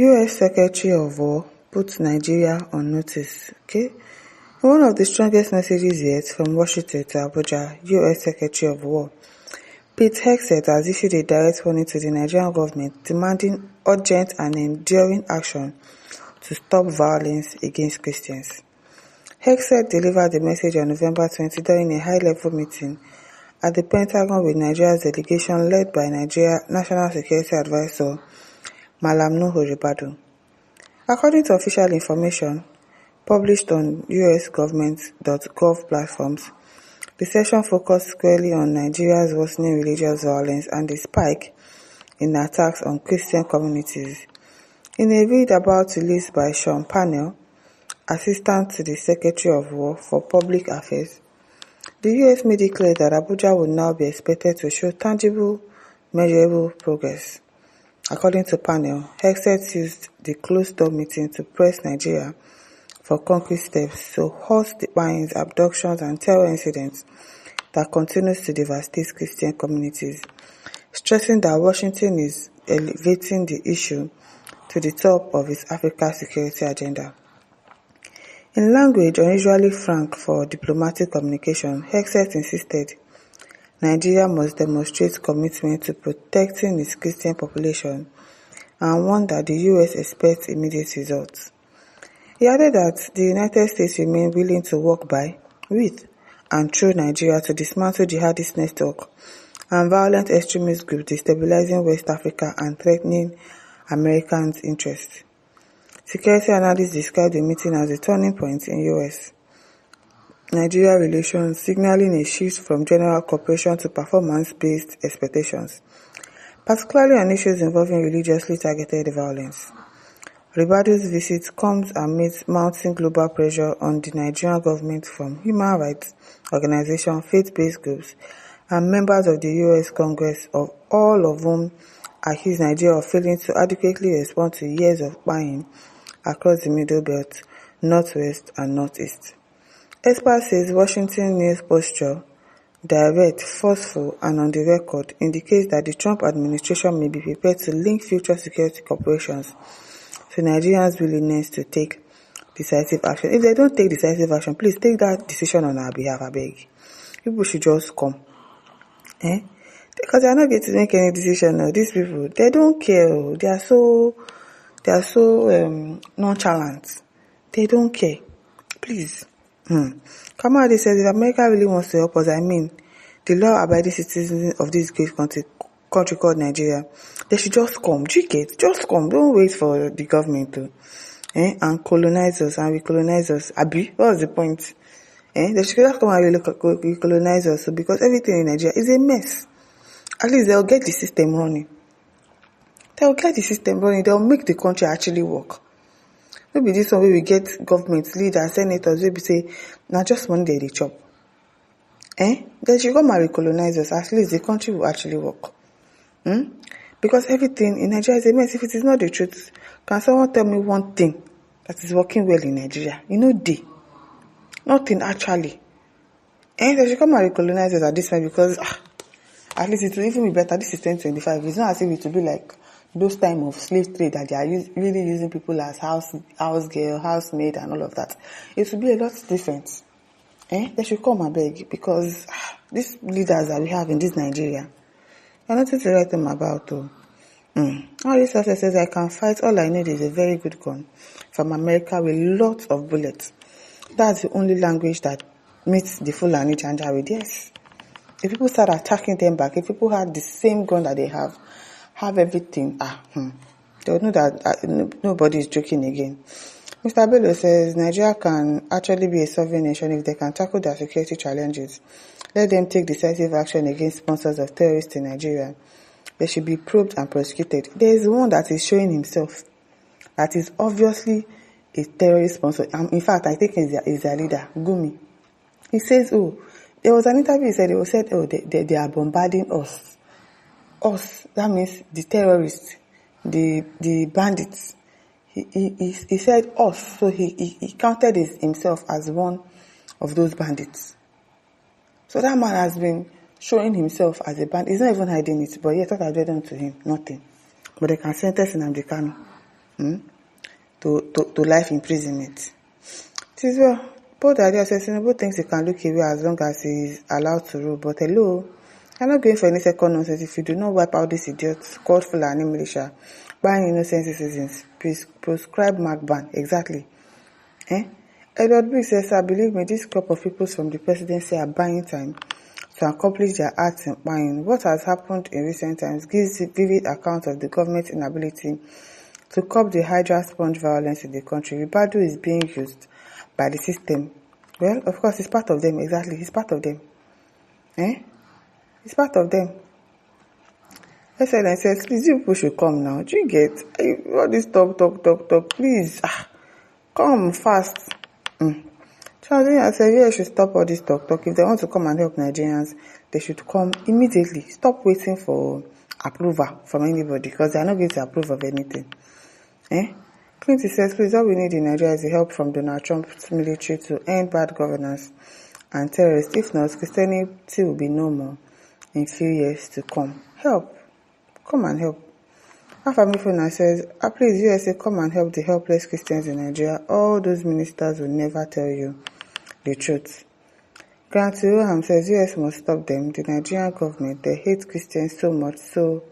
U.S. Secretary of War put Nigeria on notice. Okay, one of the strongest messages yet from Washington to Abuja, U.S. Secretary of War Pete Hegseth has issued a direct warning to the Nigerian government demanding urgent and enduring action to stop violence against Christians. Hegseth delivered the message on November 20 during a high-level meeting at the Pentagon with Nigeria's delegation led by Nigeria National Security Advisor Malam Nuhu Ribadu. According to official information published on US government.gov platforms, the session focused squarely on Nigeria's worsening religious violence and the spike in attacks on Christian communities. In a read about released by Sean Parnell, Assistant to the Secretary of War for Public Affairs, the U.S. made it clear that Abuja would now be expected to show tangible, measurable progress. According to Parnell, Hegseth used the closed-door meeting to press Nigeria for concrete steps to halt the bombings, abductions, and terror incidents that continues to devastate Christian communities, stressing that Washington is elevating the issue to the top of its Africa security agenda. In language unusually frank for diplomatic communication, Hegseth insisted Nigeria must demonstrate commitment to protecting its Christian population and warned that the U.S. expects immediate results. He added that the United States remain willing to work by, with, and through Nigeria to dismantle jihadist network and violent extremist groups destabilizing West Africa and threatening Americans' interests. Security analysts described the meeting as a turning point in U.S.-Nigeria relations, signaling a shift from general cooperation to performance-based expectations, particularly on issues involving religiously targeted violence. Ribadu's visit comes amidst mounting global pressure on the Nigerian government from human rights organizations, faith-based groups, and members of the U.S. Congress, all of whom accuse Nigeria of failing to adequately respond to years of spying across the Middle Belt, Northwest, and Northeast. Experts say Washington's new posture, direct, forceful, and on the record, indicates that the Trump administration may be prepared to link future security cooperations to Nigerians' willingness to take decisive action. If they don't take decisive action, please take that decision on our behalf, I beg. People should just come. Because they are not going to make any decision now. These people, they don't care. They are so nonchalant. They don't care. Please. Kamadi says if America really wants to help us, the law-abiding citizens of this great country called Nigeria, they should just come. Just come. Don't wait for the government to and colonize us and recolonize us. Abi, what's the point? They should just come and recolonize us because everything in Nigeria is a mess. At least they'll get the system running. They'll make the country actually work. Maybe this one where we get government leaders, senators, maybe say, now just one day they chop. They should come and recolonize us. At least the country will actually work. Because everything in Nigeria is a mess. If it is not the truth, can someone tell me one thing that is working well in Nigeria? Nothing actually. They should come and recolonize us at this time because at least it will even be better. This is 2025. It's not as if it will be like those time of slave trade that they are really using people as house girl, housemaid, and all of that. It will be a lot different. They should come and beg because these leaders that we have in this Nigeria, there's nothing to write them about. All this officer says I can fight. All I need is a very good gun from America with lots of bullets. That's the only language that meets the Fulani Janjaweed. Yes. If people start attacking them back, if people had the same gun that they have everything, they would know that nobody is joking again. Mr. Bello says Nigeria can actually be a sovereign nation if they can tackle their security challenges. Let them take decisive action against sponsors of terrorists in Nigeria. They should be probed and prosecuted. There is one that is showing himself that is obviously a terrorist sponsor. In fact, I think he's their leader, Gumi. He says, there was an interview, he said, they are bombarding us. Us, that means the terrorists, the bandits. He said us, so he counted himself as one of those bandits. So that man has been showing himself as a bandit. He's not even hiding it, but yet what have they done to him? Nothing. But they can sentence Nnamdi Kanu. to life imprisonment. It is well. Both ideas says Tinubu thinks he can look away as long as he is allowed to rule. But hello, I'm not going for any second nonsense if you do not wipe out these idiots called Fulani militia, buying innocent citizens, prescribe mark ban. Exactly. Edward Biggs says, "I believe me, this crop of people from the presidency are buying time to accomplish their acts in buying. What has happened in recent times gives a vivid account of the government's inability to curb the Hydra sponge violence in the country. Ribadu is being used by the system." Well, of course, it's part of them. Exactly, it's part of them. It's part of them. SLN says, "Please, you people should come now. Do you get all this talk? Please, come fast." I said, "Yeah, should stop all this talk. If they want to come and help Nigerians, they should come immediately. Stop waiting for approval from anybody because they are not going to approve of anything." Clinton says, "Please, all we need in Nigeria is the help from Donald Trump's military to end bad governance and terrorists. If not, Christianity will be no more in few years to come. Help. Come and help." Afamifuna says, "Please, USA, come and help the helpless Christians in Nigeria. All those ministers will never tell you the truth." Grant Roham says, "US must stop them. The Nigerian government, they hate Christians so much so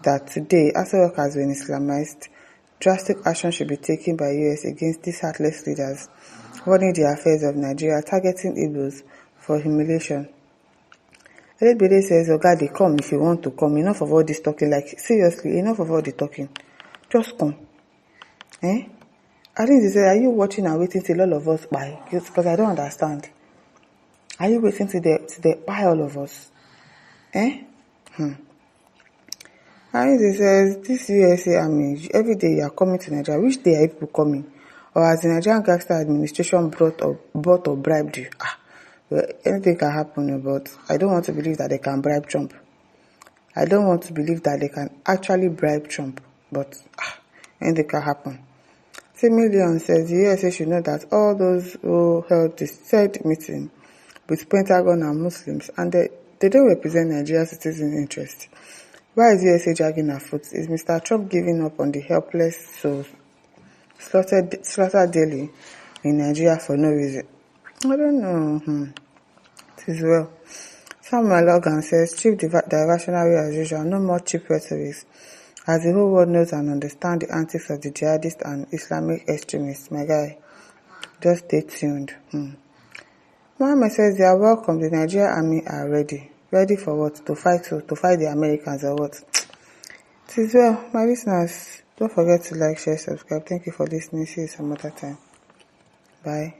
that today, after work has been Islamized, drastic action should be taken by US against these heartless leaders running the affairs of Nigeria, targeting Igbos for humiliation." Elebede says, "Oga, they come if you want to come. Enough of all this talking. Like, seriously, enough of all the talking. Just come." I think they said, "Are you watching and waiting till all of us buy?" Because I don't understand. Are you waiting till they buy all of us? I think they says, "This USA army, every day you are coming to Nigeria. Which day are people coming? Or has the Nigerian gangster administration bought or bribed you?" Well, anything can happen, but I don't want to believe that they can bribe Trump. I don't want to believe that they can actually bribe Trump, but anything can happen. Million says the USA should know that all those who held the said meeting with Pentagon are Muslims and they don't represent Nigeria's citizen interest. Why is USA dragging her foot? Is Mr. Trump giving up on the helpless souls slaughtered daily in Nigeria for no reason? I don't know. It is well. Samuel Logan says, "Cheap diversionary as usual, no more cheap rhetorics. As the whole world knows and understands the antics of the jihadists and Islamic extremists, my guy, just stay tuned." Mohammed says, "They are welcome. The Nigerian army are ready. Ready for what? To fight the Americans or what?" It is well. My listeners, don't forget to like, share, subscribe. Thank you for listening. See you some other time. Bye.